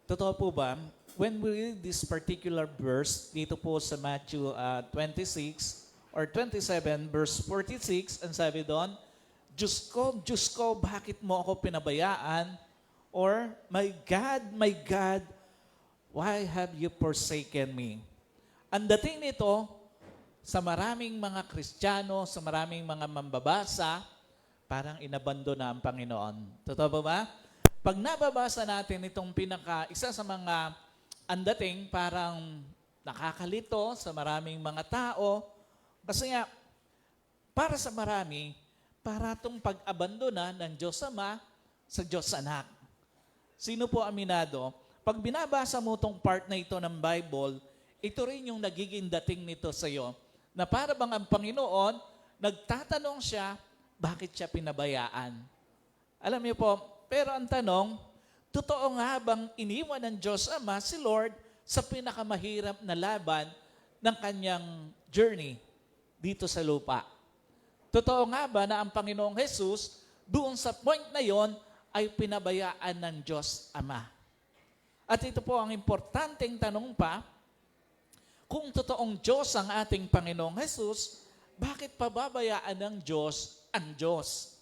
Totoo po ba? When we read this particular verse, dito po sa Matthew 26 or 27 verse 46, ang sabi doon, Diyos ko, bakit mo ako pinabayaan? Or, my God, why have you forsaken me? Ang dating nito, sa maraming mga Kristiyano, sa maraming mga mambabasa, parang inabandona ang Panginoon. Totoo ba ba? Pag nababasa natin itong isa sa mga andating parang nakakalito sa maraming mga tao, kasi nga, para sa marami, para itong pag-abandona ng Diyos Ama sa Diyos Anak. Sino po aminado? Pag binabasa mo itong part na ito ng Bible, ito rin yung nagiging dating nito sa iyo, na para bang ang Panginoon, nagtatanong siya, bakit siya pinabayaan? Alam niyo po, pero ang tanong, totoo nga bang iniwan ng Diyos Ama si Lord sa pinakamahirap na laban ng kanyang journey dito sa lupa? Totoo nga ba na ang Panginoong Jesus, doon sa point na yon, ay pinabayaan ng Diyos Ama? At ito po ang importanteng tanong pa, kung totoong Diyos ang ating Panginoong Jesus, bakit pababayaan ng Diyos ang Diyos?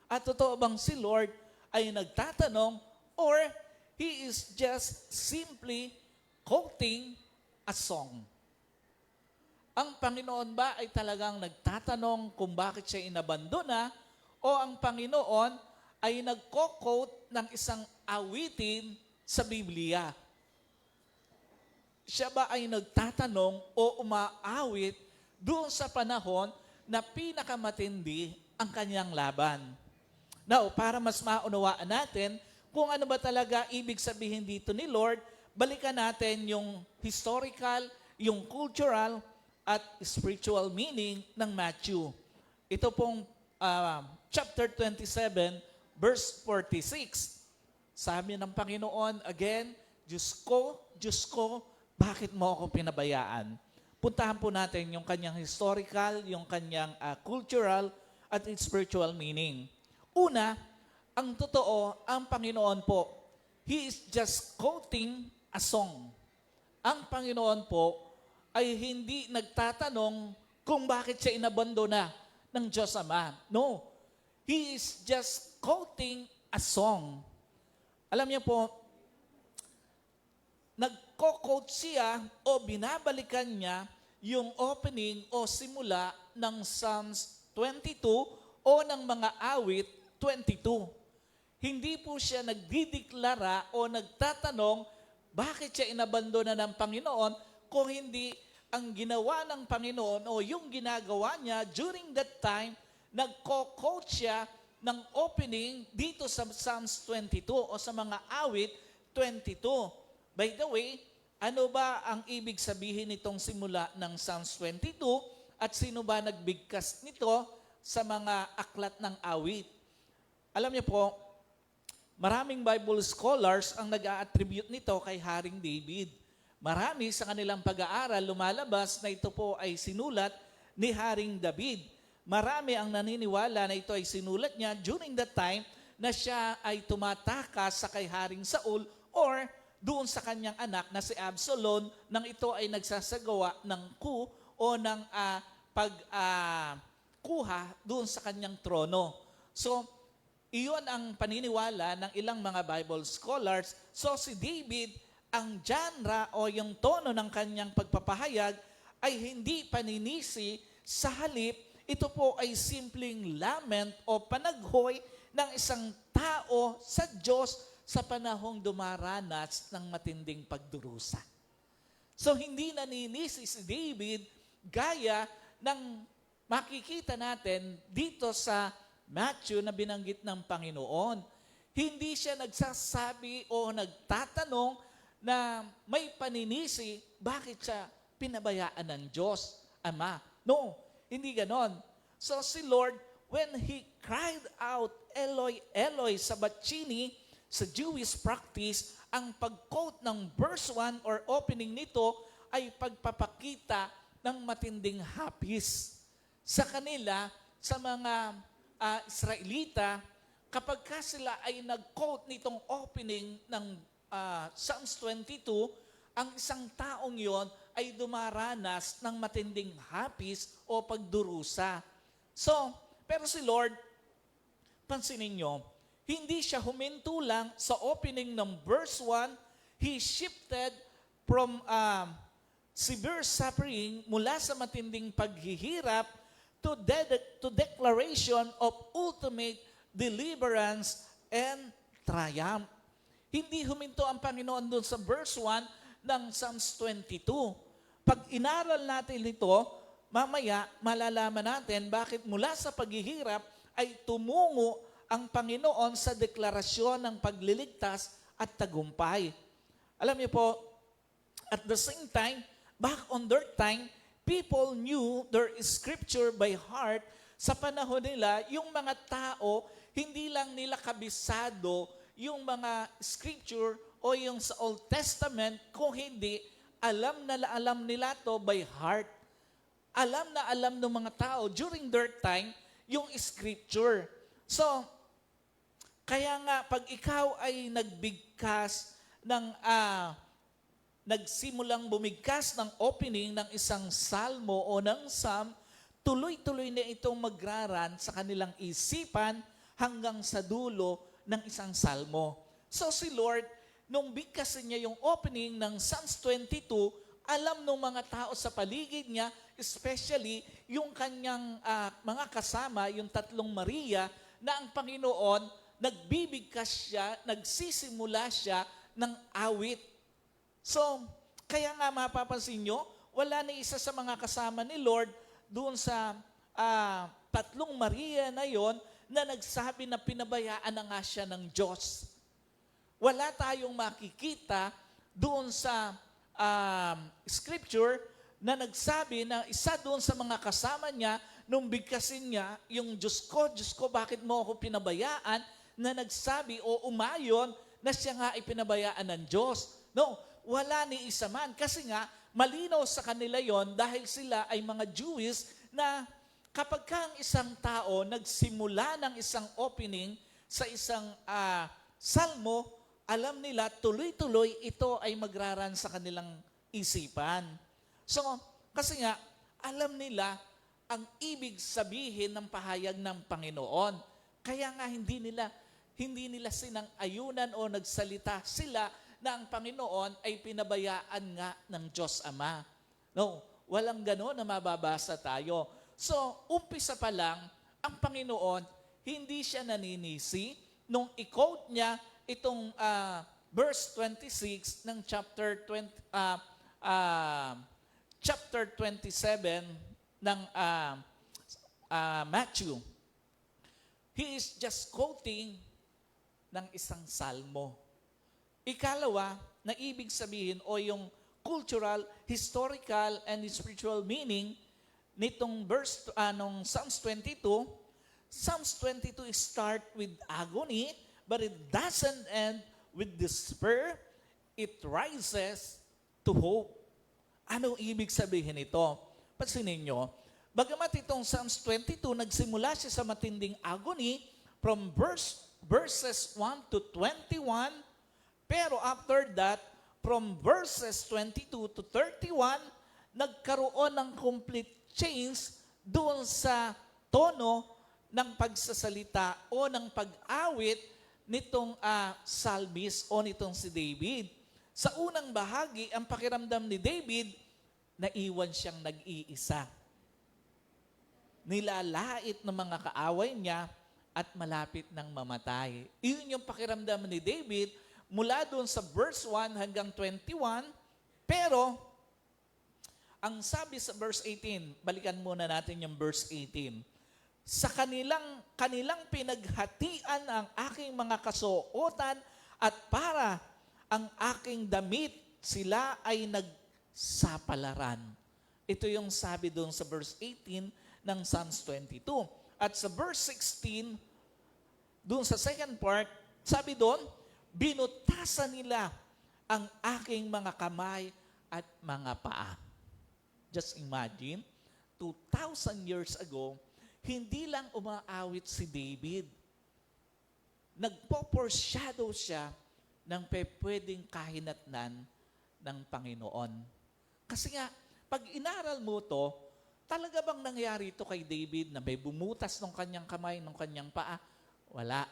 At totoo bang si Lord ay nagtatanong or He is just simply quoting a song? Ang Panginoon ba ay talagang nagtatanong kung bakit siya inabandona o ang Panginoon ay nagko-quote ng isang awitin sa Biblia? Siya ba ay nagtatanong o umaawit doon sa panahon na pinakamatindi ang kanyang laban? Now, para mas maunawaan natin kung ano ba talaga ibig sabihin dito ni Lord, balikan natin yung historical, yung cultural, at spiritual meaning ng Matthew. Ito pong chapter 27, verse 46. Sabi ng Panginoon, again, Diyos ko, bakit mo ako pinabayaan? Puntahan po natin yung kanyang historical, yung kanyang cultural, at spiritual meaning. Una, ang totoo, ang Panginoon po, He is just quoting a song. Ang Panginoon po ay hindi nagtatanong kung bakit siya inabandona ng Diyos Ama. No. He is just quoting a song. Alam niyo po, nagko-quote siya o binabalikan niya yung opening o simula ng Psalms 22 o ng mga awit 22. Hindi po siya nagdideklara o nagtatanong bakit siya inabandona ng Panginoon kung hindi ang ginawa ng Panginoon o yung ginagawa niya during that time, nagko-quote siya ng opening dito sa Psalms 22 o sa mga awit 22. By the way, ano ba ang ibig sabihin nitong simula ng Psalms 22 at sino ba nagbigkas nito sa mga aklat ng awit? Alam niyo po, maraming Bible scholars ang nag-a-attribute nito kay Haring David. Marami sa kanilang pag-aaral lumalabas na ito po ay sinulat ni Haring David. Marami ang naniniwala na ito ay sinulat niya during the time na siya ay tumatakas sa kay Haring Saul or doon sa kanyang anak na si Absalom nang ito ay nagsasagawa ng coup o ng pagkuha doon sa kanyang trono. So, iyon ang paniniwala ng ilang mga Bible scholars. So, si David, ang genre o yung tono ng kanyang pagpapahayag ay hindi paninisi, sa halip, ito po ay simpleng lament o panaghoy ng isang tao sa Diyos sa panahong dumaranas ng matinding pagdurusa. So hindi naninisi si David gaya ng makikita natin dito sa Matthew na binanggit ng Panginoon. Hindi siya nagsasabi o nagtatanong na may paninisi, bakit siya pinabayaan ng Diyos Ama? No, hindi ganon. So si Lord, when He cried out, Eloi, Eloi, sabatchini, sa Jewish practice, ang pag-quote ng verse 1 or opening nito ay pagpapakita ng matinding hapis. Sa kanila, sa mga Israelita, kapag ka sila ay nag-quote nitong opening ng Psalms 22, ang isang taong yon ay dumaranas ng matinding hapis o pagdurusa. So, pero si Lord, pansinin nyo, hindi siya huminto lang sa opening ng verse 1, He shifted from severe suffering mula sa matinding paghihirap to declaration of ultimate deliverance and triumph. Hindi huminto ang Panginoon doon sa verse 1 ng Psalms 22. Pag inaral natin ito, mamaya malalaman natin bakit mula sa paghihirap ay tumungo ang Panginoon sa deklarasyon ng pagliligtas at tagumpay. Alam niyo po, at the same time, back on their time, people knew their scripture by heart. Sa panahon nila, yung mga tao, hindi lang nila kabisado yung mga scripture o yung sa Old Testament, kung hindi, alam nila to by heart. Alam na alam ng mga tao during their time yung scripture. So, kaya nga, pag ikaw ay nagbigkas ng nagsimulang bumigkas ng opening ng isang salmo o ng psalm, tuloy-tuloy na itong magraran sa kanilang isipan hanggang sa dulo ng isang salmo. So si Lord, nung bigkasin niya yung opening ng Psalms 22, alam ng mga tao sa paligid niya, especially yung kanyang mga kasama, yung tatlong Maria, na ang Panginoon, nagbibigkas siya, nagsisimula siya ng awit. So, kaya nga mapapansin nyo, wala na isa sa mga kasama ni Lord doon sa tatlong Maria na yon na nagsabi na pinabayaan na nga siya ng Diyos. Wala tayong makikita doon sa scripture na nagsabi na isa doon sa mga kasama niya, nung bigkasin niya, yung Diyos ko, bakit mo ako pinabayaan, na nagsabi o umayon na siya nga ay pinabayaan ng Diyos. No, wala ni isa man. Kasi nga, malinaw sa kanila yon dahil sila ay mga Jewish na kapag kang isang tao nagsimula ng isang opening sa isang salmo, alam nila tuloy-tuloy ito ay magraran sa kanilang isipan. So, kasi nga, alam nila ang ibig sabihin ng pahayag ng Panginoon. Kaya nga hindi nila sinang-ayunan o nagsalita sila na ang Panginoon ay pinabayaan nga ng Diyos Ama. No, walang gano'n na mababasa tayo. So, umpisa pa lang, ang Panginoon, hindi siya naninisi nung i-quote niya itong verse 26 ng chapter 27 ng Matthew. He is just quoting ng isang salmo. Ikalawa, na ibig sabihin o yung cultural, historical, and spiritual meaning nitong verse, nung Psalms 22, Psalms 22 start with agony, but it doesn't end with despair. It rises to hope. Anong ibig sabihin ito? Pansinin nyo, bagamat itong Psalms 22, nagsimula siya sa matinding agony from verses 1 to 21, pero after that, from verses 22 to 31, nagkaroon ng complete change doon sa tono ng pagsasalita o ng pag-awit nitong psalmist o nitong si David. Sa unang bahagi, ang pakiramdam ni David, naiwan siyang nag-iisa. Nilalait ng mga kaaway niya at malapit ng mamatay. Iyon yung pakiramdam ni David mula doon sa verse 1 hanggang 21. Pero, ang sabi sa verse 18, balikan muna natin yung verse 18. Sa kanilang pinaghatian ang aking mga kasuotan at para ang aking damit, sila ay nagsapalaran. Ito yung sabi doon sa verse 18 ng Psalms 22. At sa verse 16, doon sa second part, sabi doon, binutasan nila ang aking mga kamay at mga paa. Just imagine, 2,000 years ago, hindi lang umaawit si David. Nagpo-foreshadow siya ng pwedeng kahinatnan ng Panginoon. Kasi nga, pag inaral mo to, talaga bang nangyari ito kay David na may bumutas ng kanyang kamay, ng kanyang paa? Wala.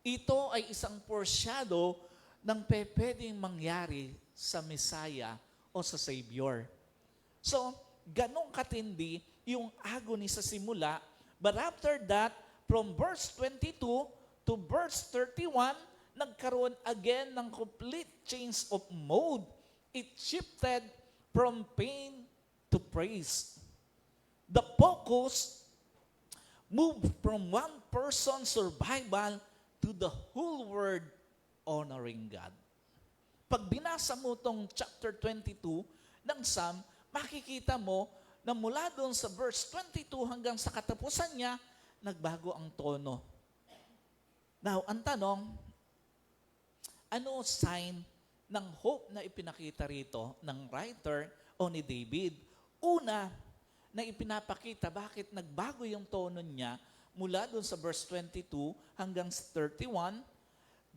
Ito ay isang foreshadow ng pwedeng mangyari sa Messiah o sa Savior. So, ganong katindi yung agony sa simula. But after that, from verse 22 to verse 31, nagkaroon again ng complete change of mode. It shifted from pain to praise. The focus moved from one person's survival to the whole world honoring God. Pag binasa mo tong chapter 22 ng Psalm, makikita mo na mula doon sa verse 22 hanggang sa katapusan niya, nagbago ang tono. Now, ang tanong, ano sign ng hope na ipinakita rito ng writer o ni David? Una, na ipinapakita bakit nagbago yung tono niya mula doon sa verse 22 hanggang sa 31,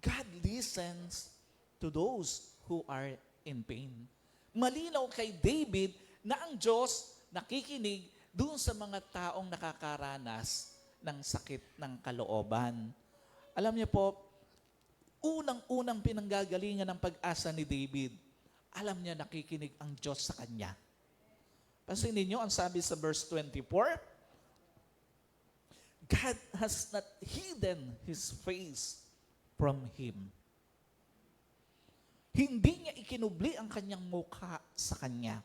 God listens to those who are in pain. Malinaw kay David na ang Diyos nakikinig doon sa mga taong nakakaranas ng sakit ng kalooban. Alam niyo po, unang-unang pinanggagalingan ng pag-asa ni David, alam niya nakikinig ang Diyos sa kanya. Pansinin niyo, ang sabi sa verse 24, God has not hidden His face from him. Hindi niya ikinubli ang kanyang mukha sa kanya.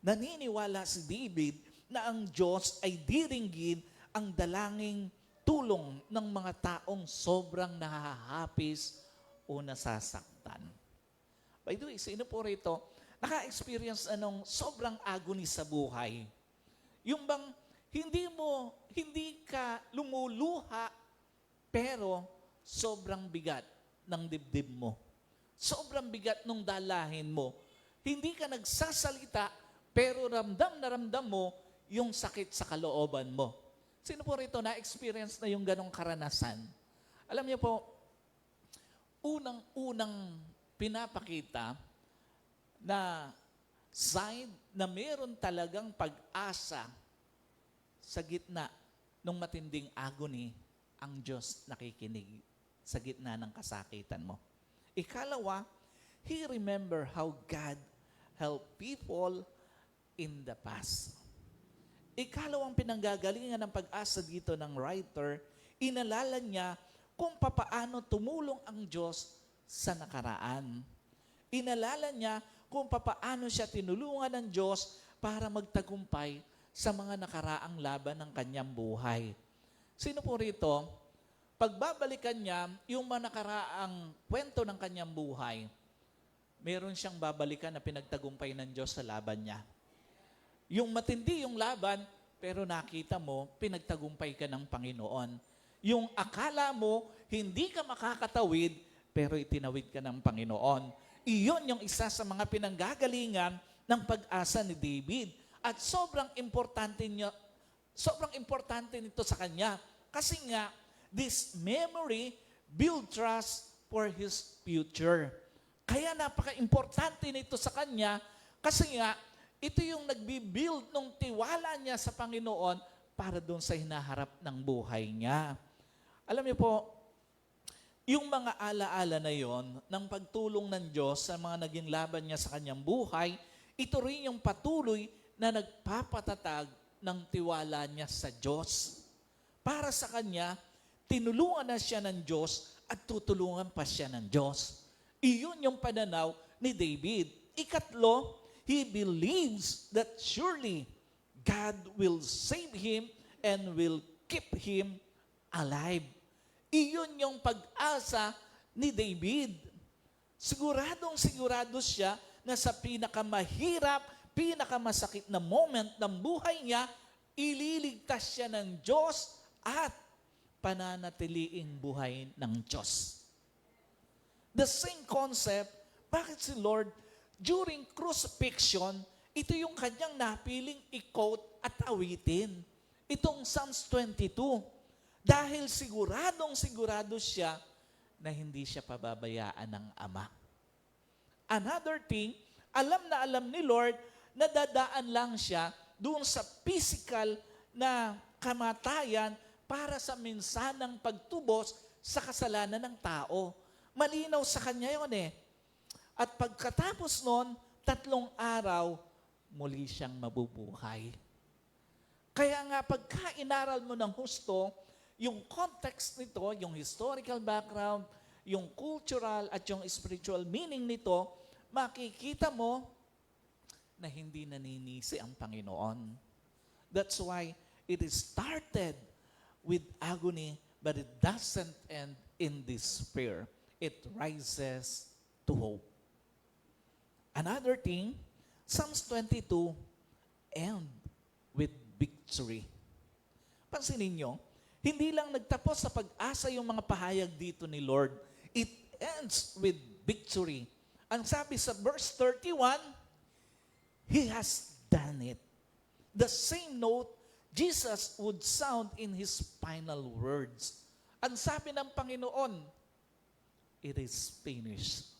Naniniwala si David na ang Diyos ay diringgin ang dalangin tulong ng mga taong sobrang nahahapis o nasasaktan. By the way, sino po rito naka-experience anong sobrang agony sa buhay? Yung bang hindi ka lumuluha pero sobrang bigat ng dibdib mo. Sobrang bigat nung dalahin mo. Hindi ka nagsasalita, pero ramdam na ramdam mo yung sakit sa kalooban mo. Sino po rito na-experience na yung ganong karanasan? Alam niyo po, unang-unang pinapakita na sign na meron talagang pag-asa sa gitna ng matinding agony, ang Diyos nakikinig sa gitna ng kasakitan mo. Ikalawa, he remember how God helped people in the past. Ikalawang pinanggagalingan ng pag-asa dito ng writer, inalala niya kung papaano tumulong ang Diyos sa nakaraan. Inalala niya kung papaano siya tinulungan ng Diyos para magtagumpay sa mga nakaraang laban ng kanyang buhay. Sino po rito? Pagbabalikan niya yung mga nakaraang kwento ng kanyang buhay, meron siyang babalikan na pinagtagumpay ng Diyos sa laban niya. Yung matindi yung laban, pero nakita mo, pinagtagumpay ka ng Panginoon. Yung akala mo, hindi ka makakatawid, pero itinawid ka ng Panginoon. Iyon yung isa sa mga pinanggagalingan ng pag-asa ni David. At sobrang importante nito sa kanya. Kasi nga, this memory build trust for his future. Kaya napaka-importante nito sa kanya kasi nga, ito yung nagbi-build ng tiwala niya sa Panginoon para doon sa hinaharap ng buhay niya. Alam niyo po, yung mga alaala na yon ng pagtulong ng Diyos sa mga naging laban niya sa kanyang buhay, ito rin yung patuloy na nagpapatatag ng tiwala niya sa Diyos. Para sa kanya, tinulungan na siya ng Diyos at tutulungan pa siya ng Diyos. Iyon yung pananaw ni David. Ikatlo, he believes that surely God will save him and will keep him alive. Iyon yung pag-asa ni David. Sigurado siya na sa pinakamahirap, pinakamasakit na moment ng buhay niya, ililigtas siya ng Diyos at pananatiliing buhay ng Diyos. The same concept, bakit si Lord, during crucifixion, ito yung kanyang napiling i-quote at awitin. Itong Psalms 22. Dahil sigurado siya na hindi siya pababayaan ng Ama. Another thing, alam na alam ni Lord na dadaan lang siya doon sa physical na kamatayan para sa minsanang pagtubos sa kasalanan ng tao. Malinaw sa kanya yun eh. At pagkatapos nun, 3 araw, muli siyang mabubuhay. Kaya nga pagka inaral mo ng husto, yung context nito, yung historical background, yung cultural at yung spiritual meaning nito, makikita mo na hindi naninisi ang Panginoon. That's why it is started with agony, but it doesn't end in despair. It rises to hope. Another thing, Psalms 22 end with victory. Pansinin nyo, hindi lang nagtapos sa pag-asa yung mga pahayag dito ni Lord. It ends with victory. Ang sabi sa verse 31, He has done it. The same note Jesus would sound in His final words. Ang sabi ng Panginoon, it is finished.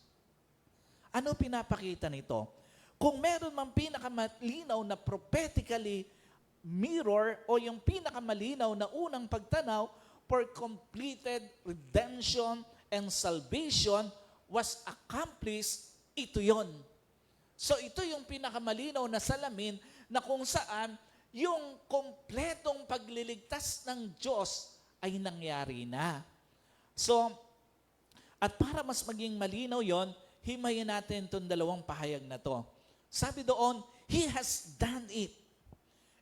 Ano pinapakita nito? Kung meron mang pinakamalinaw na prophetically mirror o yung pinakamalinaw na unang pagtanaw for completed redemption and salvation was accomplished, ito yon. So ito yung pinakamalinaw na salamin na kung saan yung kompletong pagliligtas ng Diyos ay nangyari na. So, at para mas maging malinaw yon, himayin natin itong 2 pahayag na to. Sabi doon, He has done it.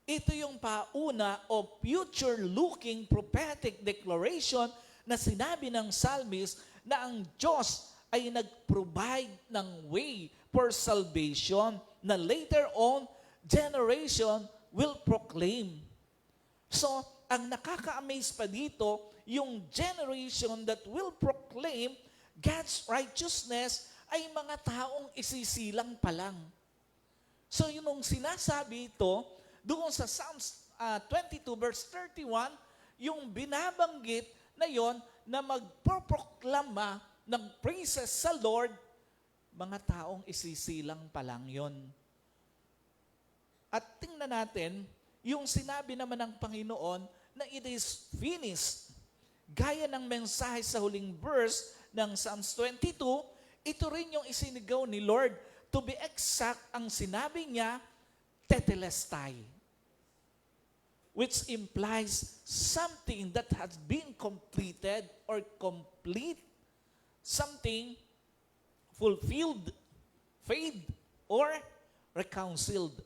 Ito yung pauna o future-looking prophetic declaration na sinabi ng psalmist na ang Diyos ay nag-provide ng way for salvation na later on, generation will proclaim. So, ang nakaka-amaze pa dito, yung generation that will proclaim God's righteousness ay mga taong isisilang pa lang. So, yung sinasabi ito, doon sa Psalms 22 verse 31, yung binabanggit na yon na magproproklama ng praises sa Lord, mga taong isisilang pa lang yon. At tingnan natin, yung sinabi naman ng Panginoon na it is finished. Gaya ng mensahe sa huling verse ng Psalms 22, ito rin yung isinigaw ni Lord. To be exact, ang sinabi niya, tetelestai, which implies something that has been completed or complete, something fulfilled, paid, or reconciled.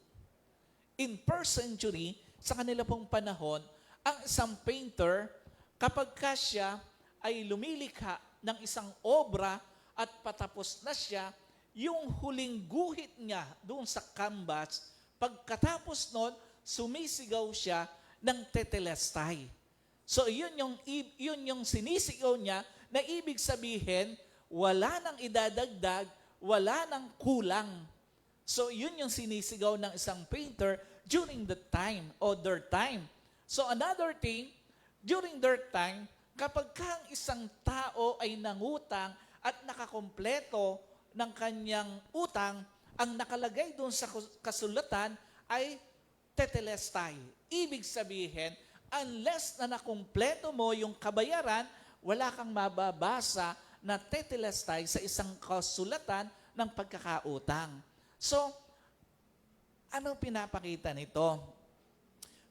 In first century, sa kanila pong panahon, ang isang painter, kapag siya ay lumilikha ng isang obra at patapos na siya, yung huling guhit niya doon sa canvas, pagkatapos nun, sumisigaw siya ng tetelestai. So yun yung sinisigaw niya na ibig sabihin, wala nang idadagdag, wala nang kulang. So yun yung sinisigaw ng isang painter during the time or their time. So another thing, during their time, kapag kang isang tao ay nangutang at nakakompleto ng kanyang utang, ang nakalagay doon sa kasulatan ay tetelestai. Ibig sabihin, unless na nakumpleto mo yung kabayaran, wala kang mababasa na tetelestai sa isang kasulatan ng pagkakautang. So, ano pinapakita nito?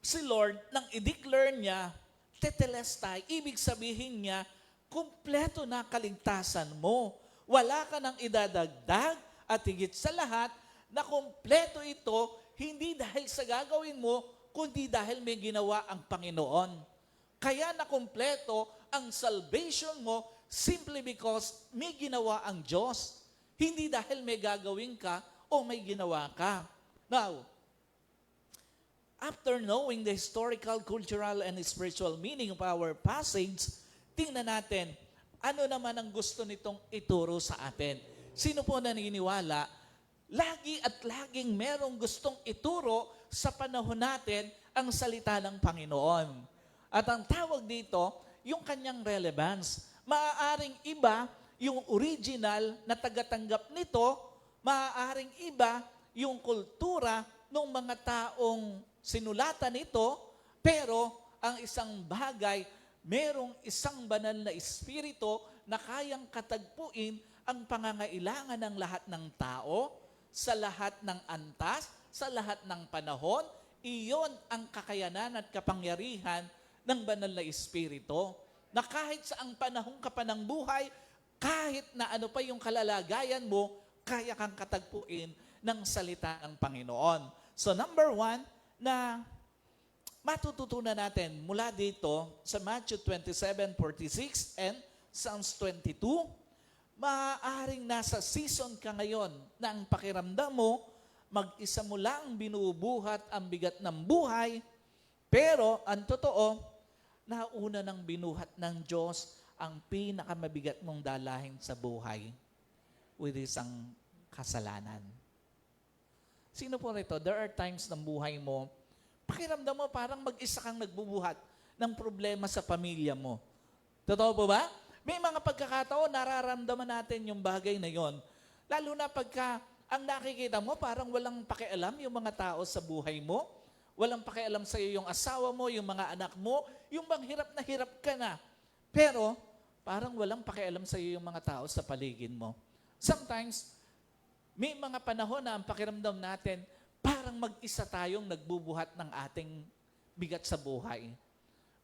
Si Lord, nang i-declare niya, tetelestai, ibig sabihin niya, kumpleto na kaligtasan mo. Wala ka nang idadagdag at higit sa lahat, na kumpleto ito, hindi dahil sa gagawin mo, kundi dahil may ginawa ang Panginoon. Kaya na kumpleto ang salvation mo simply because may ginawa ang Diyos. Hindi dahil may gagawin ka o may ginawa ka. Now, after knowing the historical, cultural, and spiritual meaning of our passage, tingnan natin, ano naman ang gusto nitong ituro sa atin? Sino po naniniwala? Lagi at laging merong gustong ituro sa panahon natin ang salita ng Panginoon. At ang tawag dito, yung kanyang relevance. Maaaring iba yung original na tagatanggap nito, maaaring iba yung kultura ng mga taong sinulatan ito, pero ang isang bagay, merong isang banal na espiritu na kayang katagpuin ang pangangailangan ng lahat ng tao, sa lahat ng antas, sa lahat ng panahon. Iyon ang kakayanan at kapangyarihan ng banal na espiritu, na kahit sa ang panahong ka pa ng buhay, kahit na ano pa yung kalalagayan mo, kaya kang katagpuin ng salita ng Panginoon. So number 1, na matututunan natin mula dito sa Matthew 27:46 and Psalms 22, maaaring nasa season ka ngayon na ang pakiramdam mo, mag-isa mo lang binubuhat ang bigat ng buhay, pero ang totoo, nauna ng binuhat ng Diyos ang pinakamabigat mong dalahin sa buhay, which is ang kasalanan. Sino po rito? There are times ng buhay mo, pakiramdam mo parang mag-isa kang nagbubuhat ng problema sa pamilya mo. Totoo po ba? May mga pagkakataon, nararamdaman natin yung bagay na yon. Lalo na pagka ang nakikita mo, parang walang pakialam yung mga tao sa buhay mo. Walang pakialam sa iyo yung asawa mo, yung mga anak mo, yung bang hirap na hirap ka na. Pero, parang walang pakialam sa iyo yung mga tao sa paligid mo. Sometimes, may mga panahon na ang pakiramdam natin, parang mag-isa tayong nagbubuhat ng ating bigat sa buhay.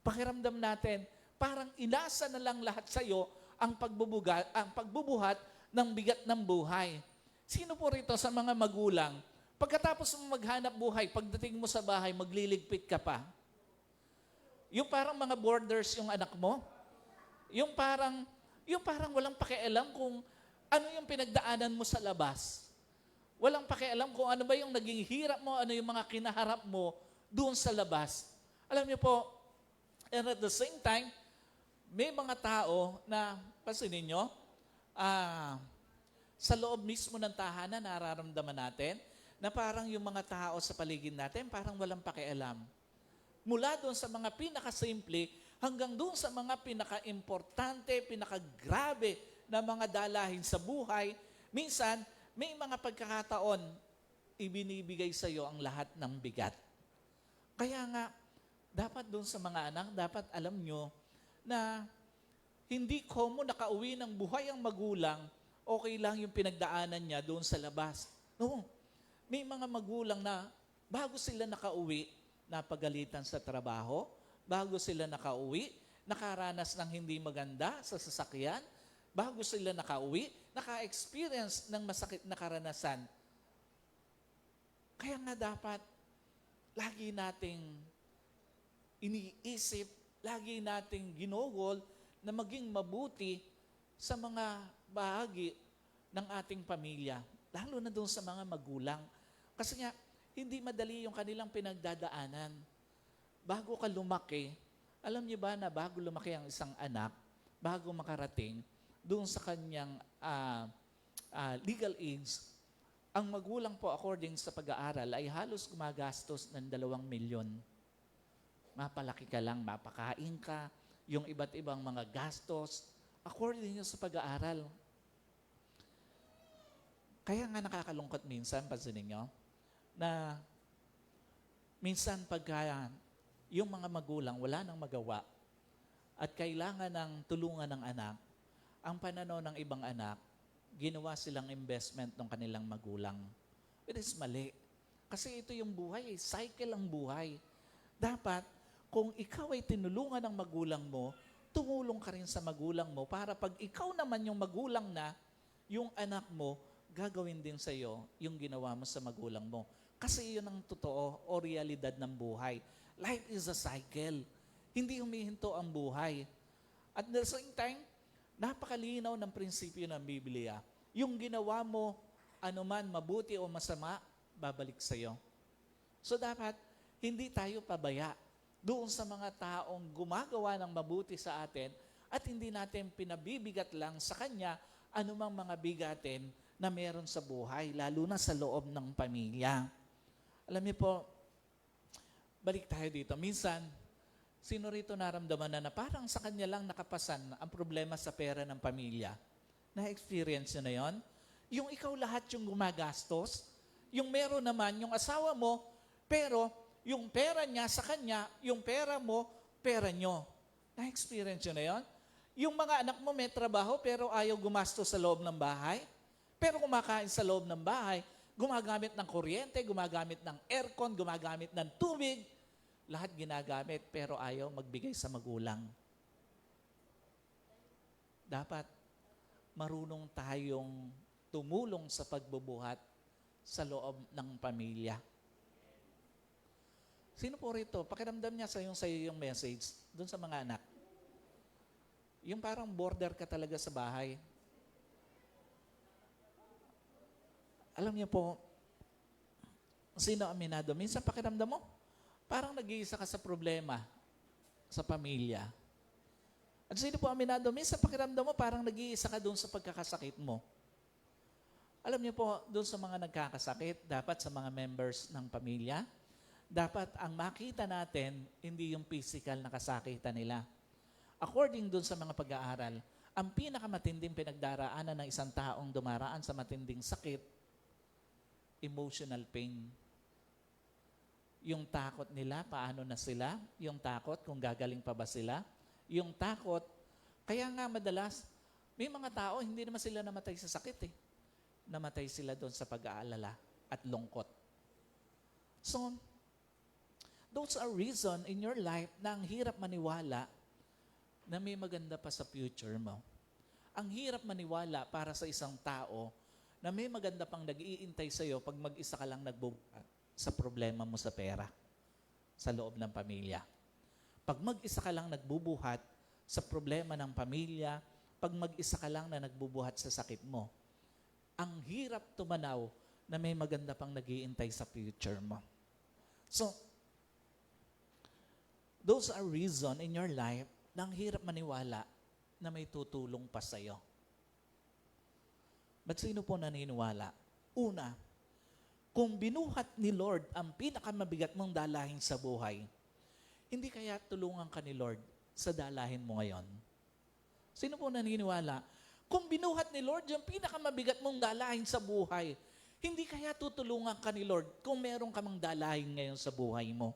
Pakiramdam natin, parang inasa na lang lahat sa iyo ang pagbubuhat ng bigat ng buhay. Sino po rito sa mga magulang, pagkatapos mo maghanap buhay, pagdating mo sa bahay, magliligpit ka pa? Yung parang mga borders yung anak mo? Yung parang walang pakialam kung ano yung pinagdaanan mo sa labas. Walang pakialam kung ano ba yung naging hirap mo, ano yung mga kinaharap mo doon sa labas. Alam niyo po, and at the same time, may mga tao na, pansinin nyo, sa loob mismo ng tahanan, nararamdaman natin, na parang yung mga tao sa paligid natin, parang walang pakialam. Mula doon sa mga pinakasimple, hanggang doon sa mga pinaka-importante, pinaka-grabe na mga dalahin sa buhay, minsan, may mga pagkakataon, ibinibigay sa iyo ang lahat ng bigat. Kaya nga, dapat doon sa mga anak, dapat alam nyo na hindi komo nakauwi ng buhay ang magulang, okay lang yung pinagdaanan niya doon sa labas. No, may mga magulang na bago sila nakauwi, napagalitan sa trabaho, bago sila nakauwi, nakaranas ng hindi maganda sa sasakyan, bago sila nakauwi, naka-experience ng masakit na karanasan. Kaya nga dapat, lagi nating iniisip, lagi nating ginugol na maging mabuti sa mga bahagi ng ating pamilya, lalo na doon sa mga magulang. Kasi nga, hindi madali yung kanilang pinagdadaanan. Bago ka lumaki, alam niyo ba na bago lumaki ang isang anak, bago makarating doon sa kanyang legal age, ang magulang po according sa pag-aaral ay halos gumagastos ng 2 milyon. Mapalaki ka lang, mapakain ka, yung iba't ibang mga gastos, according sa pag-aaral. Kaya nga nakakalungkot minsan, pansinin nyo, na minsan pagka yung mga magulang wala nang magawa at kailangan ng tulungan ng anak, ang pananaw ng ibang anak, ginawa silang investment ng kanilang magulang. It is mali. Kasi ito yung buhay, cycle ang buhay. Dapat, kung ikaw ay tinulungan ng magulang mo, tumulong ka rin sa magulang mo para pag ikaw naman yung magulang na, yung anak mo, gagawin din sa iyo yung ginawa mo sa magulang mo. Kasi yun ang totoo o realidad ng buhay. Life is a cycle. Hindi humihinto ang buhay. At the same time, napakalinaw ng prinsipyo ng Biblia. Yung ginawa mo, anuman mabuti o masama, babalik sa iyo. So dapat, hindi tayo pabaya doon sa mga taong gumagawa ng mabuti sa atin at hindi natin pinabibigat lang sa kanya anumang mga bigatin na meron sa buhay, lalo na sa loob ng pamilya. Alam niyo po, balik tayo dito. Minsan, Sino rito naramdaman na parang sa kanya lang nakapasan ang problema sa pera ng pamilya? Na-experience nyo na yon? Yung ikaw lahat yung gumagastos, yung meron naman yung asawa mo, pero yung pera niya sa kanya, yung pera mo, pera nyo. Na-experience nyo na yon? Yung mga anak mo may trabaho pero ayaw gumastos sa loob ng bahay, pero kumakain sa loob ng bahay, gumagamit ng kuryente, gumagamit ng aircon, gumagamit ng tubig, lahat ginagamit pero ayaw magbigay sa magulang. Dapat marunong tayong tumulong sa pagbubuhat sa loob ng pamilya. Sino po rito? Pakiramdam niya sa iyo yung message doon sa mga anak. Yung parang border ka talaga sa bahay. Alam niyo po, sino aminado? Minsan pakiramdam mo, parang nag-iisa ka sa problema sa pamilya. At sino po aminado? Minsan pakiramdam mo, parang nag-iisa ka doon sa pagkakasakit mo. Alam niyo po, doon sa mga nagkakasakit, dapat sa mga members ng pamilya, dapat ang makita natin, hindi yung physical na kasakitan nila. According doon sa mga pag-aaral, ang pinakamatinding pinagdaraanan ng isang taong dumaraan sa matinding sakit, emotional pain. Yung takot nila, paano na sila? Yung takot kung gagaling pa ba sila? Yung takot, kaya nga madalas, may mga tao, hindi naman sila namatay sa sakit eh. Namatay sila doon sa pag-aalala at lungkot. So, those are reason in your life na ang hirap maniwala na may maganda pa sa future mo. Ang hirap maniwala para sa isang tao na may maganda pang nag-iintay sa'yo pag mag-isa ka lang nagbubuhat sa problema mo sa pera, sa loob ng pamilya. Pag mag-isa ka lang nagbubuhat sa problema ng pamilya, pag mag-isa ka lang na nagbubuhat sa sakit mo, ang hirap tumanaw na may maganda pang nag-iintay sa future mo. So, those are reason in your life na ang hirap maniwala na may tutulong pa sa'yo. Ba't sino po naniniwala? Una, kung binuhat ni Lord ang pinakamabigat mong dalahin sa buhay, hindi kaya tulungan ka ni Lord sa dalahin mo ngayon? Sino po naniniwala? Kung binuhat ni Lord yung pinakamabigat mong dalahin sa buhay, hindi kaya tutulungan ka ni Lord kung meron ka mang dalahin ngayon sa buhay mo?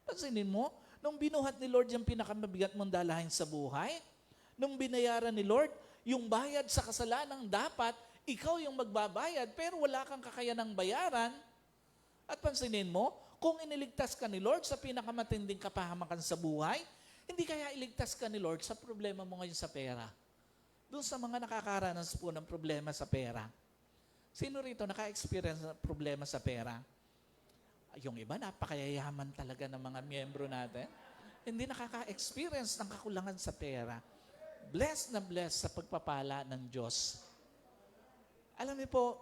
Pansinin mo, nung binuhat ni Lord yung pinakamabigat mong dalahin sa buhay, nung binayaran ni Lord yung bayad sa kasalanang dapat, ikaw yung magbabayad, pero wala kang kakayanang bayaran. At pansinin mo, kung iniligtas ka ni Lord sa pinakamatinding kapahamakan sa buhay, hindi kaya iligtas ka ni Lord sa problema mo ngayon sa pera. Doon sa mga nakakaranas po ng problema sa pera. Sino rito naka-experience ng problema sa pera? Yung iba, napakayayaman talaga ng mga miyembro natin. Hindi nakaka-experience ng kakulangan sa pera. Blessed na blessed sa pagpapala ng Diyos. Alam niyo po,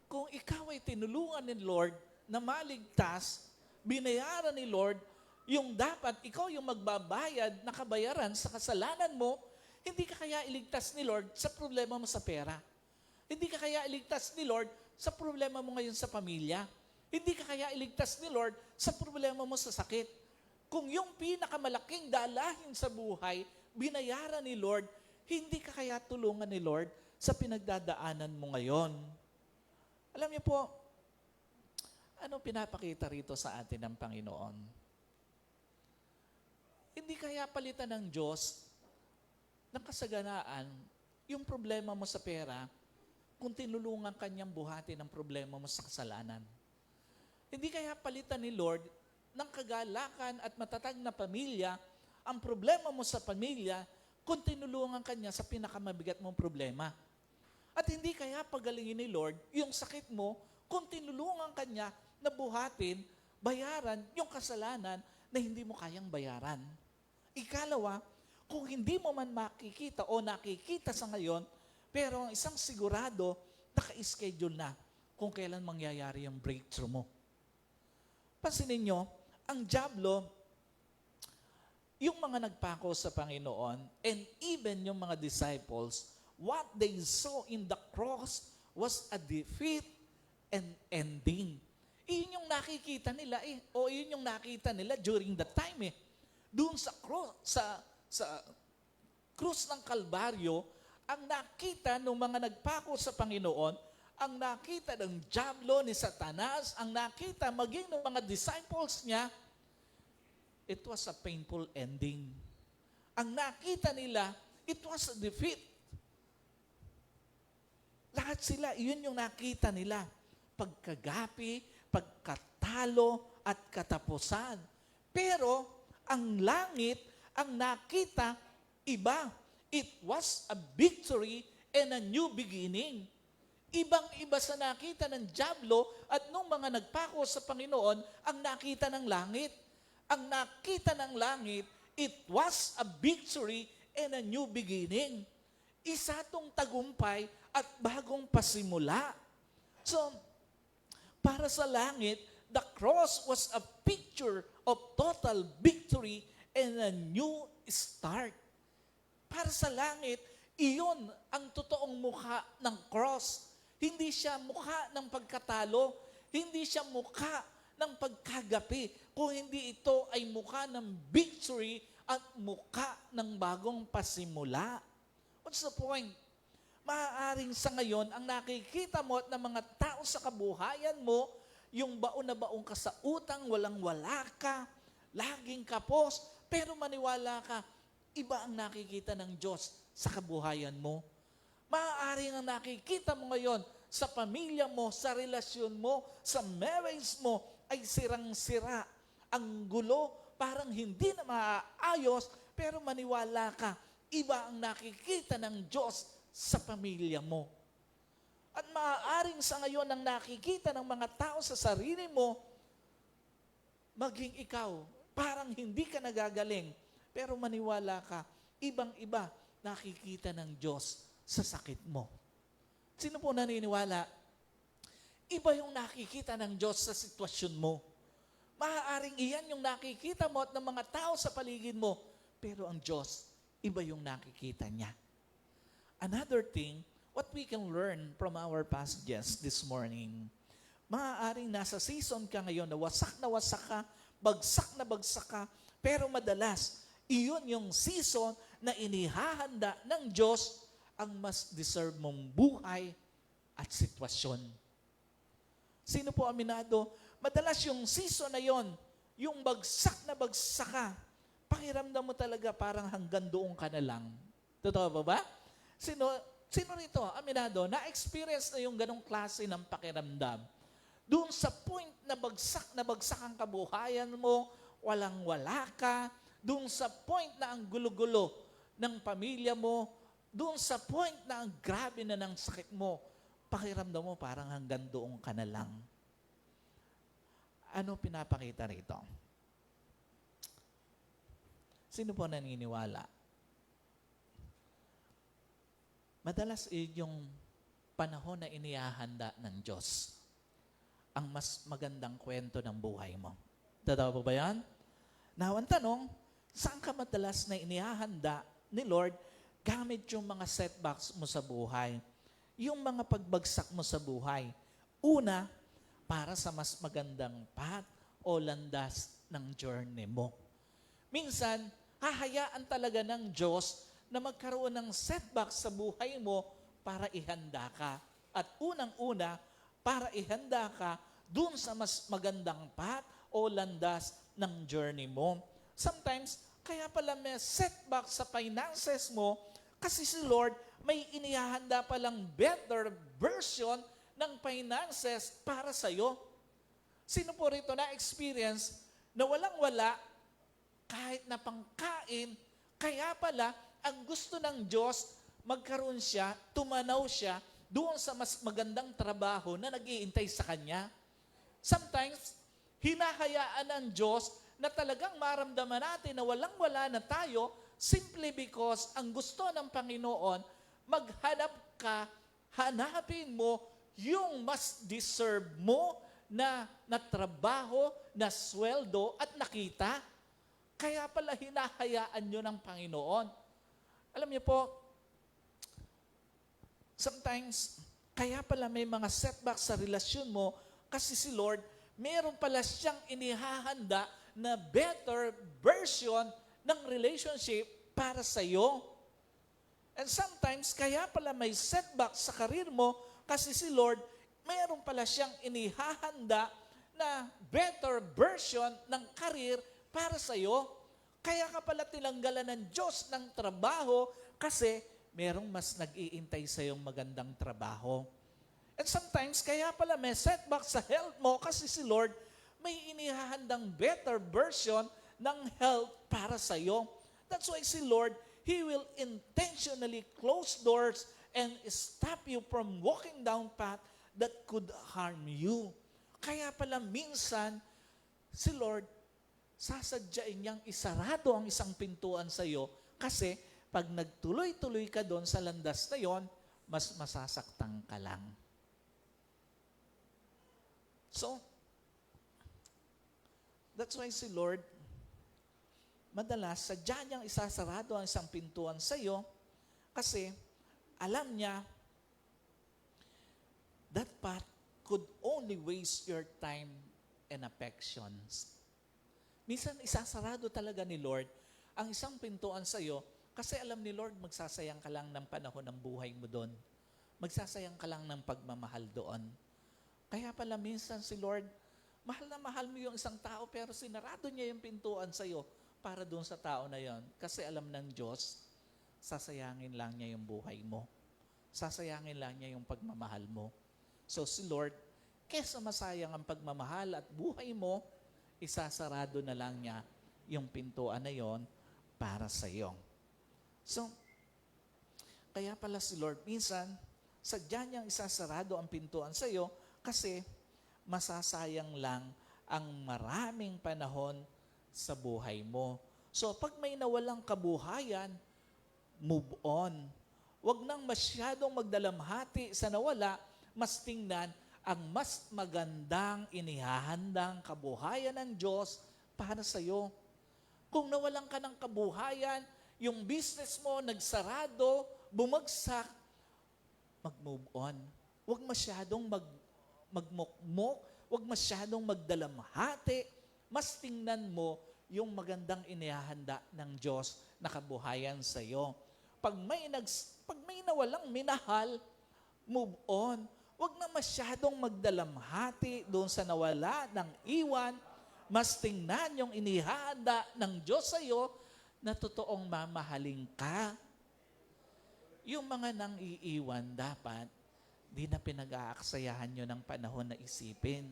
kung ikaw ay tinulungan ni Lord na maligtas, binayaran ni Lord, yung dapat ikaw yung magbabayad na kabayaran sa kasalanan mo, hindi ka kaya iligtas ni Lord sa problema mo sa pera. Hindi ka kaya iligtas ni Lord sa problema mo ngayon sa pamilya. Hindi ka kaya iligtas ni Lord sa problema mo sa sakit. Kung yung pinakamalaking dalahin sa buhay, binayaran ni Lord, hindi ka kaya tulungan ni Lord sa pinagdadaanan mo ngayon. Alam niyo po, ano pinapakita rito sa atin ng Panginoon? Hindi kaya palitan ng Diyos ng kasaganaan yung problema mo sa pera kung tinulungan kanyang buhatin ang problema mo sa kasalanan. Hindi kaya palitan ni Lord ng kagalakan at matatag na pamilya ang problema mo sa pamilya kung tinulungan kanya sa pinakamabigat mong problema. At hindi kaya pagalingin ni Lord yung sakit mo kung tinulungan kanya na buhatin, bayaran yung kasalanan na hindi mo kayang bayaran. Ikalawa, kung hindi mo man makikita o nakikita sa ngayon, pero ang isang sigurado, naka-schedule na kung kailan mangyayari yung breakthrough mo. Pansinin nyo, ang dyablo, yung mga nagpako sa Panginoon, and even yung mga disciples, what they saw in the cross was a defeat and ending. Iyon yung nakikita nila o iyon yung nakita nila during that time Doon sa krus ng Kalbaryo, ang nakita ng mga nagpako sa Panginoon, ang nakita ng diablo ni Satanas, ang nakita maging ng mga disciples niya, it was a painful ending. Ang nakita nila, it was a defeat. Lahat sila, iyon yung nakita nila. Pagkagapi, pagkatalo, at katapusan. Pero, ang langit, ang nakita, iba. It was a victory and a new beginning. Ibang-iba sa nakita ng diablo at nung mga nagpako sa Panginoon, ang nakita ng langit. Ang nakita ng langit, it was a victory and a new beginning. Isa tong tagumpay at bagong pasimula. So, para sa langit, the cross was a picture of total victory and a new start. Para sa langit, iyon ang totoong mukha ng cross. Hindi siya mukha ng pagkatalo. Hindi siya mukha ng pagkagapi. Kung hindi ito ay mukha ng victory at mukha ng bagong pasimula. What's the point? Maaaring sa ngayon, ang nakikita mo at ng mga tao sa kabuhayan mo, yung baon na baon ka sa utang, walang-wala ka, laging kapos, pero maniwala ka, iba ang nakikita ng Diyos sa kabuhayan mo. Maaaring ang nakikita mo ngayon sa pamilya mo, sa relasyon mo, sa marriage mo, ay sirang-sira. Ang gulo, parang hindi na maaayos, pero maniwala ka, iba ang nakikita ng Diyos sa pamilya mo. At maaaring sa ngayon ang nakikita ng mga tao sa sarili mo, maging ikaw, parang hindi ka nagagaling, pero maniwala ka, ibang-iba nakikita ng Diyos sa sakit mo. Sino po naniniwala? Iba yung nakikita ng Diyos sa sitwasyon mo. Maaaring iyan yung nakikita mo at ng mga tao sa paligid mo, pero ang Diyos, iba yung nakikita niya. Another thing, what we can learn from our passages this morning, maaaring nasa season ka ngayon na wasak ka, bagsak ka, pero madalas, iyon yung season na inihahanda ng Diyos ang mas deserve mong buhay at sitwasyon. Sino po aminado? Madalas yung season na yon, yung bagsak ka, pakiramdam mo talaga parang hanggang doon ka na lang. Totoo ba? Sino rito, aminado, na-experience na yung ganong klase ng pakiramdam? Doon sa point na bagsak ang kabuhayan mo, walang-wala ka, doon sa point na ang gulo-gulo ng pamilya mo, doon sa point na ang grabe na ng sakit mo, pakiramdam mo parang hanggang doon ka na lang. Ano pinapakita rito? Sino po naniniwala? Madalas yung panahon na inihahanda ng Diyos ang mas magandang kwento ng buhay mo. Totoo po ba yan? Now, ang tanong, saan ka madalas na inihahanda ni Lord gamit yung mga setbacks mo sa buhay? Yung mga pagbagsak mo sa buhay. Una, para sa mas magandang path o landas ng journey mo. Minsan, hahayaan talaga ng Diyos na magkaroon ng setbacks sa buhay mo para ihanda ka. At unang-una, para ihanda ka dun sa mas magandang path o landas ng journey mo. Sometimes, kaya pala may setback sa finances mo kasi si Lord may inihahanda palang better version ng finances para sa'yo. Sino po rito na-experience na walang-wala kahit na pangkain, kaya pala ang gusto ng Diyos, magkaroon siya, tumanaw siya doon sa mas magandang trabaho na nag-iintay sa Kanya. Sometimes, hinahayaan ng Diyos na talagang maramdaman natin na walang-wala na tayo simply because ang gusto ng Panginoon, maghanap ka, hanapin mo yung mas deserve mo na trabaho, na sweldo at nakita. Kaya pala hinahayaan nyo ng Panginoon. Alam niyo po, sometimes, kaya pala may mga setbacks sa relasyon mo kasi si Lord meron pala siyang inihahanda na better version ng relationship para sa iyo. And sometimes, kaya pala may setback sa karir mo kasi si Lord, meron pala siyang inihahanda na better version ng karir para sa iyo. Kaya ka pala tinanggalan ng Diyos ng trabaho kasi merong mas nag-iintay sa iyong magandang trabaho. And sometimes, kaya pala may setback sa health mo kasi si Lord may inihahandang better version ng health para sa iyo. That's why si Lord, He will intentionally close doors and stop you from walking down path that could harm you. Kaya pala minsan, si Lord, sasadyain niyang isarado ang isang pintuan sa iyo kasi pag nagtuloy-tuloy ka doon sa landas na yon, mas masasaktan ka lang. So, that's why si Lord, madalas, sadya niyang isasarado ang isang pintuan sa iyo kasi alam niya that path could only waste your time and affections. Minsan, isasarado talaga ni Lord ang isang pintuan sa iyo kasi alam ni Lord, magsasayang ka lang ng panahon ng buhay mo doon. Magsasayang ka lang ng pagmamahal doon. Kaya pala minsan si Lord, mahal na mahal mo yung isang tao pero sinarado niya yung pintuan sa iyo para doon sa tao na yon. Kasi alam ng Diyos, sasayangin lang niya yung buhay mo. Sasayangin lang niya yung pagmamahal mo. So si Lord, kesa masayang ang pagmamahal at buhay mo, isasarado na lang niya yung pintuan na yon para sa iyo. So, kaya pala si Lord, minsan, sadya niyang isasarado ang pintuan sa iyo kasi masasayang lang ang maraming panahon sa buhay mo. So, pag may nawalang kabuhayan, move on. Huwag nang masyadong magdalamhati sa nawala, mas tingnan ang mas magandang inihahandang kabuhayan ng Diyos para sa iyo. Kung nawalan ka ng kabuhayan, yung business mo nagsarado, bumagsak, mag-move on. Huwag masyadong magmukmok, huwag masyadong magdalamhati. Mas tingnan mo yung magandang inihahanda ng Diyos na kabuhayan sa iyo. Pag may nawalang minahal, move on. Huwag na masyadong magdalamhati doon sa nawala ng iwan. Mas tingnan yung inihahanda ng Diyos sa iyo na totoong mamahalin ka. Yung mga nang iiwan dapat, di na pinag-aaksayahan nyo ng panahon na isipin.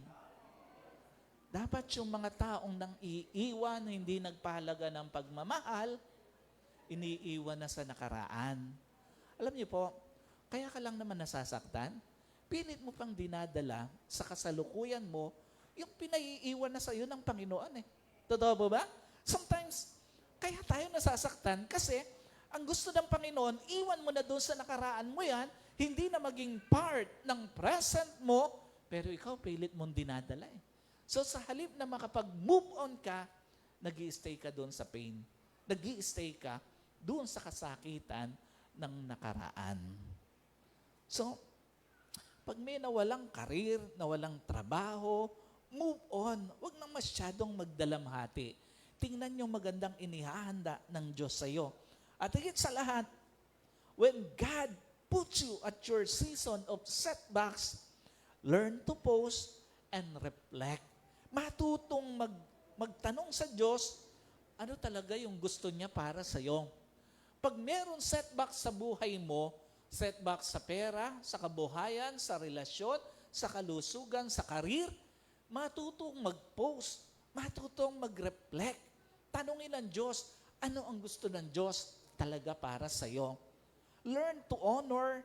Dapat yung mga taong nang iiwan, hindi nagpahalaga ng pagmamahal, iniiwan na sa nakaraan. Alam niyo po, kaya ka lang naman nasasaktan, pilit mo pang dinadala sa kasalukuyan mo yung pinaiiwan na sa iyo ng Panginoon eh. Totoo ba ba? Sometimes, kaya tayo nasasaktan kasi ang gusto ng Panginoon, iwan mo na doon sa nakaraan mo yan, hindi na maging part ng present mo, pero ikaw pilit mong dinadala eh. So sa halip na makapag-move on ka, nag-i-stay ka doon sa pain. Nag-i-stay ka doon sa kasakitan ng nakaraan. So, pag may nawalang karir, nawalang trabaho, move on. Huwag nang masyadong magdalamhati. Tingnan yung magandang inihahanda ng Diyos sa iyo. At higit sa lahat, when God puts you at your season of setbacks, learn to pause and reflect. Matutong magtanong sa Diyos, ano talaga yung gusto niya para sa iyo. Pag meron setback sa buhay mo, setback sa pera, sa kabuhayan, sa relasyon, sa kalusugan, sa karir, matutong mag-pause, matutong mag-reflect. Tanungin ang Diyos, ano ang gusto ng Diyos talaga para sa iyo. Learn to honor,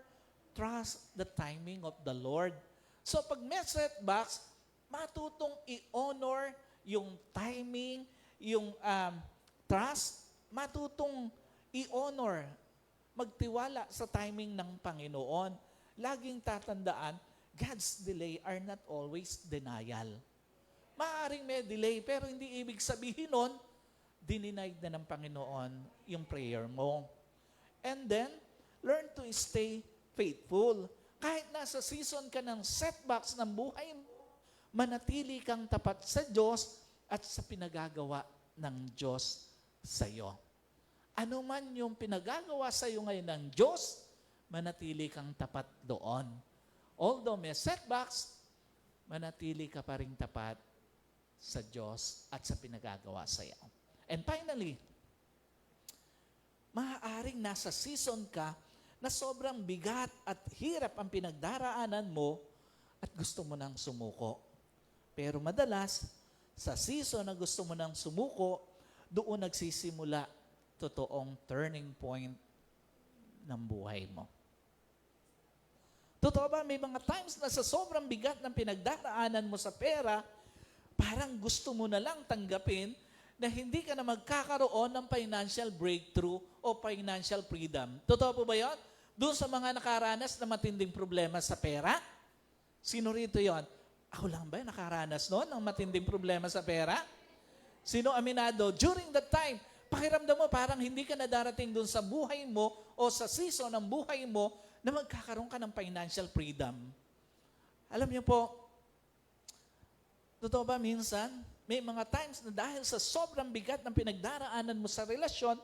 trust the timing of the Lord. So pag may setbacks, matutong i-honor yung timing, yung trust, matutong i-honor, magtiwala sa timing ng Panginoon. Laging tatandaan, God's delay are not always denial. Maaaring may delay, pero hindi ibig sabihin nun, dininayed na ng Panginoon yung prayer mo. And then, learn to stay faithful. Kahit nasa season ka ng setbacks ng buhay mo, manatili kang tapat sa Diyos at sa pinagagawa ng Diyos sa iyo. Ano man yung pinagagawa sa iyo ngayon ng Diyos, manatili kang tapat doon. Although may setbacks, manatili ka pa rin tapat sa Diyos at sa pinagagawa sa iyo. And finally, maaaring nasa season ka na sobrang bigat at hirap ang pinagdaraanan mo at gusto mo nang sumuko. Pero madalas, sa season na gusto mo nang sumuko, doon nagsisimula totoong turning point ng buhay mo. Totoo ba, may mga times na sa sobrang bigat ng pinagdaraanan mo sa pera, parang gusto mo na lang tanggapin na hindi ka na magkakaroon ng financial breakthrough o financial freedom. Totoo po ba yun? Doon sa mga nakaranas na matinding problema sa pera? Sino rito yon? Ako lang ba nakaranas noon ng matinding problema sa pera? Sino aminado? During that time, pakiramdam mo parang hindi ka na darating doon sa buhay mo o sa season ng buhay mo na magkakaroon ka ng financial freedom. Alam niyo po, totoo ba minsan, may mga times na dahil sa sobrang bigat ng pinagdaraanan mo sa relasyon,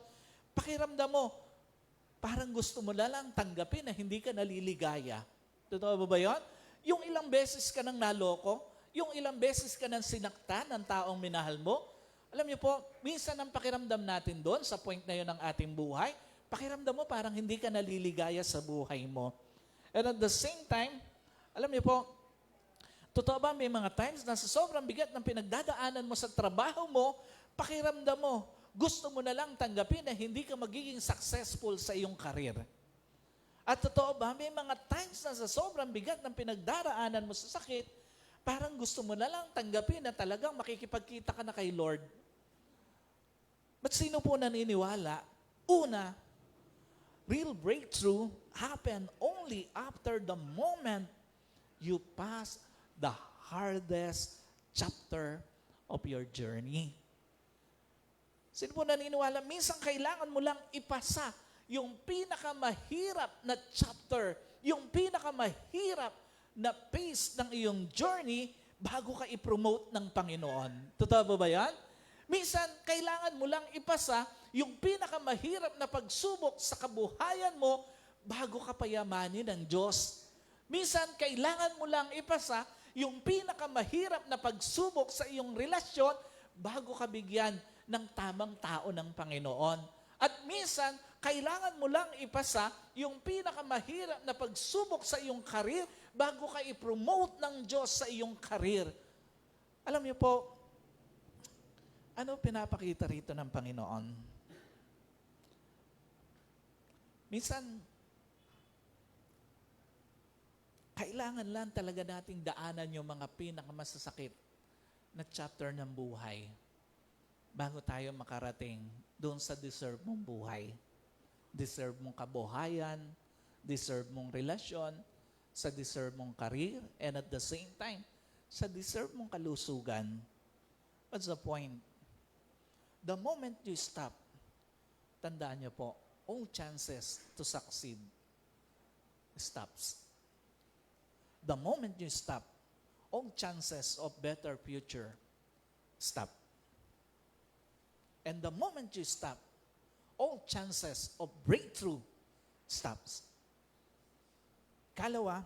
pakiramdam mo, parang gusto mo na lang tanggapin na hindi ka naliligaya. Totoo ba yun? Yung ilang beses ka nang naloko, yung ilang beses ka nang sinaktan ng taong minahal mo, alam niyo po, minsan ang pakiramdam natin doon sa point na yun ng ating buhay, pakiramdam mo parang hindi ka naliligaya sa buhay mo. And at the same time, alam niyo po, totoo ba may mga times na sa sobrang bigat ng pinagdadaanan mo sa trabaho mo, pakiramdam mo, gusto mo na lang tanggapin na hindi ka magiging successful sa iyong karir. At totoo ba, may mga times na sa sobrang bigat ng pinagdaraanan mo sa sakit, parang gusto mo na lang tanggapin na talagang makikipagkita ka na kay Lord. But sino po naniniwala? Una, real breakthrough happen only after the moment you pass the hardest chapter of your journey. Sino po naniniwala? Minsan kailangan mo lang ipasa yung pinakamahirap na chapter, yung pinakamahirap na phase ng iyong journey bago ka i-promote ng Panginoon. Totoo ba yan? Minsan, kailangan mo lang ipasa yung pinakamahirap na pagsubok sa kabuhayan mo bago ka payamanin ng Diyos. Minsan, kailangan mo lang ipasa yung pinakamahirap na pagsubok sa iyong relasyon bago ka bigyan ng tamang tao ng Panginoon. At minsan, kailangan mo lang ipasa yung pinakamahirap na pagsubok sa iyong karir bago ka i-promote ng Diyos sa iyong karir. Alam niyo po, ano pinapakita rito ng Panginoon? Minsan, kailangan lang talaga nating daanan yung mga pinakamasasakit na chapter ng buhay bago tayo makarating doon sa deserve mong buhay. Deserve mong kabuhayan, deserve mong relasyon, sa deserve mong career, and at the same time, sa deserve mong kalusugan. What's the point? The moment you stop, tandaan niyo po, all chances to succeed stops. The moment you stop, all chances of better future stop. And the moment you stop, all chances of breakthrough stops. Kalawa,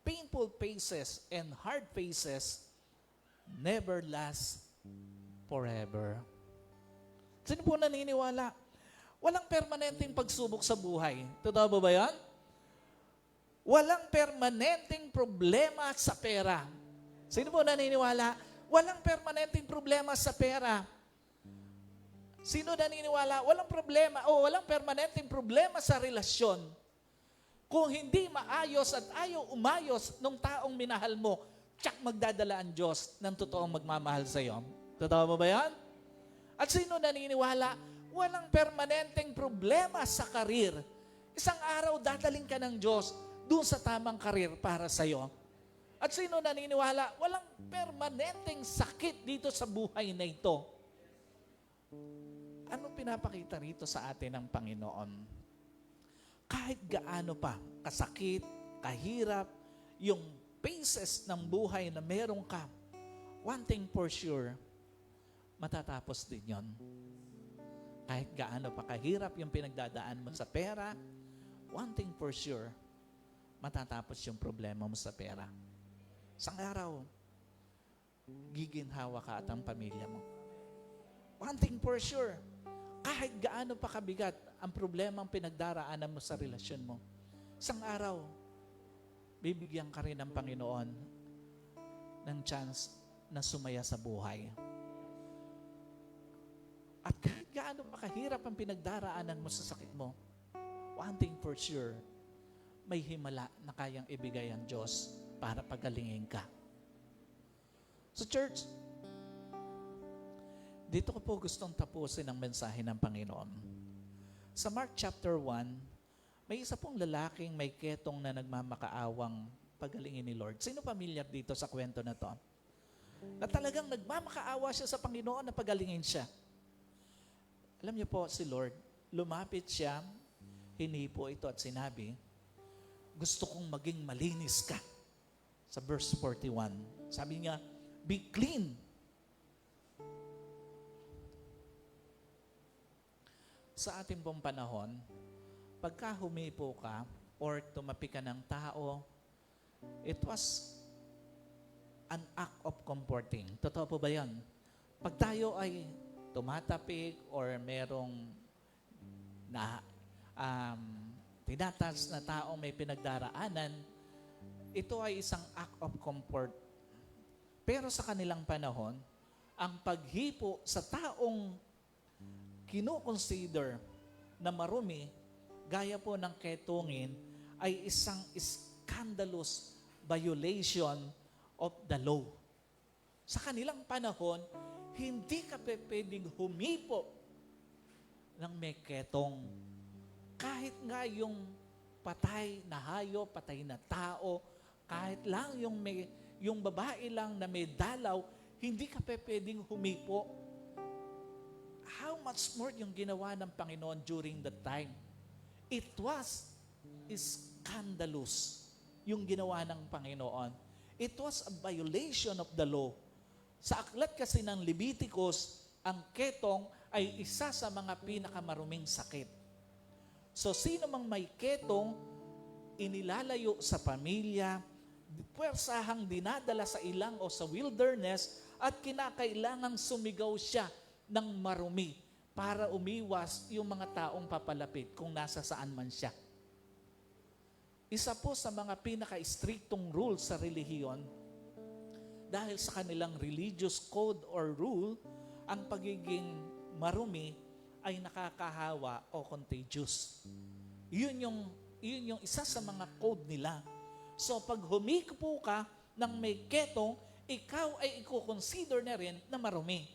painful phases and hard phases never last forever. Sino po naniniwala? Walang permanenteng pagsubok sa buhay. Totoo ba yan? Walang permanenteng problema sa pera. Sino po naniniwala? Walang permanenteng problema sa pera. Sino naniniwala? Walang problema o walang permanenteng problema sa relasyon. Kung hindi maayos at ayaw umayos nung taong minahal mo, tsak magdadala ang Diyos ng totoong magmamahal sa iyo. Totoo ba yan? At sino naniniwala? Walang permanenteng problema sa karir. Isang araw dadaling ka ng Diyos doon sa tamang karir para sa iyo. At sino naniniwala? Walang permanenteng sakit dito sa buhay na ito. Anong pinapakita rito sa atin ng Panginoon? Kahit gaano pa kasakit, kahirap, yung phases ng buhay na meron ka, one thing for sure, matatapos din yon. Kahit gaano pa kahirap yung pinagdadaan mo sa pera, one thing for sure, matatapos yung problema mo sa pera. Isang araw, giginhawa ka at ang pamilya mo. One thing for sure, kahit gaano pa kabigat ang problema ang pinagdaraanan mo sa relasyon mo, isang araw, bibigyan ka rin ng Panginoon ng chance na sumaya sa buhay. At kahit gaano pa kahirap ang pinagdaraanan mo sa sakit mo, one thing for sure, may himala na kayang ibigay ang Diyos para pagalingin ka. So church, dito ko po gustong tapusin ang mensahe ng Panginoon. Sa Mark chapter 1, may isa pong lalaking may ketong na nagmamakaawang pagalingin ni Lord. Sino pamilyar dito sa kwento na to? Na talagang nagmamakaawa siya sa Panginoon na pagalingin siya. Alam niyo po, si Lord, lumapit siya, hinipo ito at sinabi, gusto kong maging malinis ka. Sa verse 41. Sabi niya, be clean. Sa ating pong panahon, pagka humipo ka or tumapi ka ng tao, it was an act of comforting. Totoo po ba yan? Pag tayo ay tumatapik or merong na tinatas na taong may pinagdaraanan, ito ay isang act of comfort. Pero sa kanilang panahon, ang paghipo sa taong kino-consider na marumi, gaya po ng ketungin, ay isang scandalous violation of the law. Sa kanilang panahon, hindi ka pwedeng humipo ng may ketong. Kahit nga yung patay na hayop, patay na tao, kahit lang yung babae lang na may dalaw, hindi ka pwedeng humipo. How much more yung ginawa ng Panginoon during that time? It was scandalous yung ginawa ng Panginoon. It was a violation of the law. Sa aklat kasi ng Leviticus, ang ketong ay isa sa mga pinakamaruming sakit. So sino mang may ketong, inilalayo sa pamilya, puwersahang dinadala sa ilang o sa wilderness at kinakailangang sumigaw siya ng marumi para umiwas yung mga taong papalapit kung nasa saan man siya. Isa po sa mga pinaka-striktong rules sa relihiyon, dahil sa kanilang religious code or rule, ang pagiging marumi ay nakakahawa o contagious. Yun yung isa sa mga code nila. So pag humipo ka ng may ketong, ikaw ay i-consider na rin na marumi.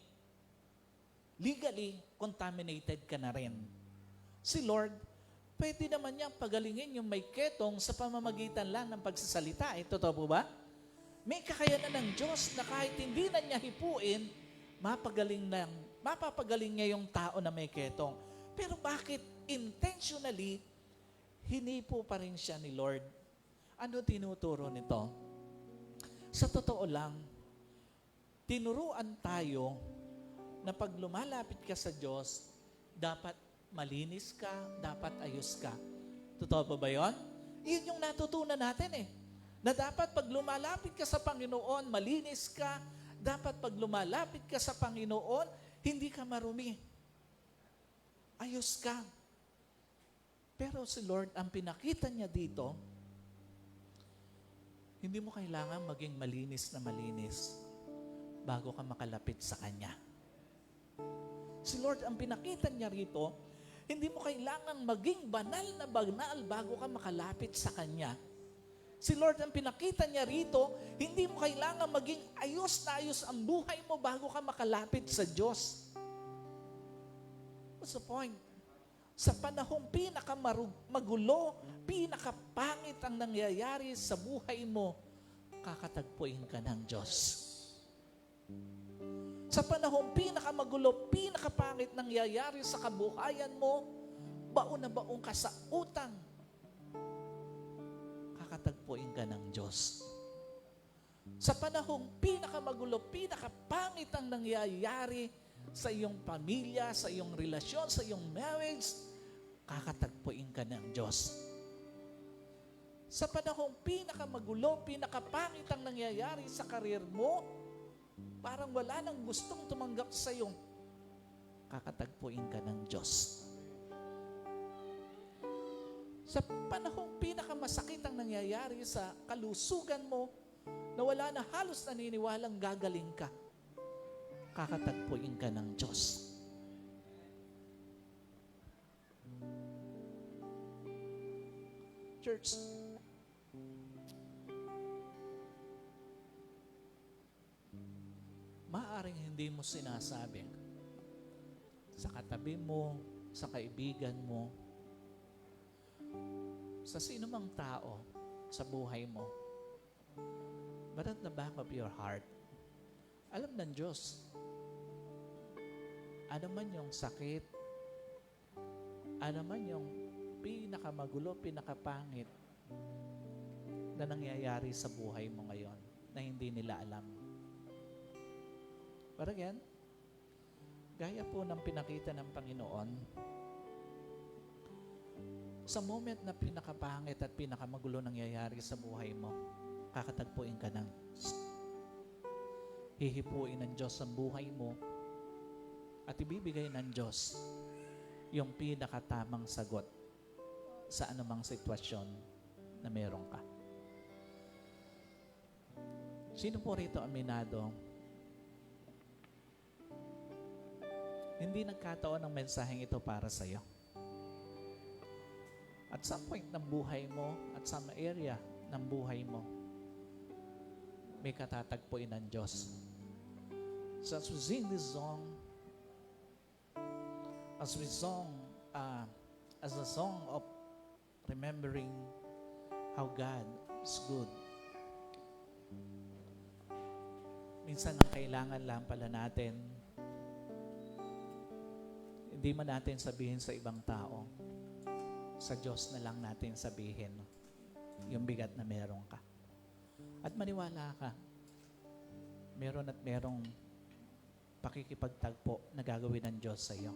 Legally, contaminated ka na rin. Si Lord, pwede naman niyang pagalingin yung may ketong sa pamamagitan lang ng pagsasalita. Totoo po ba? May kakayanan ng Diyos na kahit hindi na niya hipuin, mapapagaling niya yung tao na may ketong. Pero bakit intentionally, hinipo pa rin siya ni Lord? Ano tinuturo nito? Sa totoo lang, tinuruan tayo na pag lumalapit ka sa Diyos, dapat malinis ka, dapat ayos ka. Totoo ba yun? Yun yung natutunan natin na dapat pag lumalapit ka sa Panginoon, malinis ka. Dapat pag lumalapit ka sa Panginoon, hindi ka marumi. Ayos ka. Pero si Lord, ang pinakita niya dito, hindi mo kailangan maging malinis na malinis bago ka makalapit sa Kanya. Si Lord, ang pinakita niya rito, hindi mo kailangan maging banal na banal bago ka makalapit sa Kanya. Si Lord, ang pinakita niya rito, hindi mo kailangan maging ayos na ayos ang buhay mo bago ka makalapit sa Diyos. What's the point? Sa panahong pinakamagulo, pinakapangit ang nangyayari sa buhay mo, kakatagpuin ka ng Diyos. Sa panahong pinakamagulo, pinakapangit nangyayari sa kabuhayan mo, baon na baon ka sa utang, kakatagpuin ka ng Diyos. Sa panahong pinakamagulo, pinakapangit ang nangyayari sa iyong pamilya, sa iyong relasyon, sa iyong marriage, kakatagpuin ka ng Diyos. Sa panahong pinakamagulo, pinakapangit ang nangyayari sa karir mo, parang wala nang gustong tumanggap sa iyo, kakatagpuin ka ng Diyos. Sa panahong pinakamasakit ang nangyayari sa kalusugan mo, na wala na halos naniniwalang gagaling ka, kakatagpuin ka ng Diyos. Church, maaaring hindi mo sinasabi sa katabi mo, sa kaibigan mo, sa sino mang tao sa buhay mo, but at the back of your heart, alam ng Diyos, ano man yung sakit, ano man yung pinakamagulo, pinakapangit na nangyayari sa buhay mo ngayon na hindi nila alam. But again, gaya po ng pinakita ng Panginoon, sa moment na pinakapangit at pinakamagulo nangyayari sa buhay mo, kakatagpuin ka ng hihipuin ng Diyos ang buhay mo at ibibigay ng Diyos yung pinakatamang sagot sa anumang sitwasyon na meron ka. Sino po rito aminado? Hindi nagkataon ang mensaheng ito para sa iyo. At some point ng buhay mo, at some area ng buhay mo, may katatagpuin ng Diyos. So as we sing this song, as a song of remembering how God is good, minsan ang kailangan lang pala natin, hindi man natin sabihin sa ibang tao, sa Diyos na lang natin sabihin yung bigat na meron ka. At maniwala ka, meron at merong pakikipagtagpo na gagawin ng Diyos sa iyo.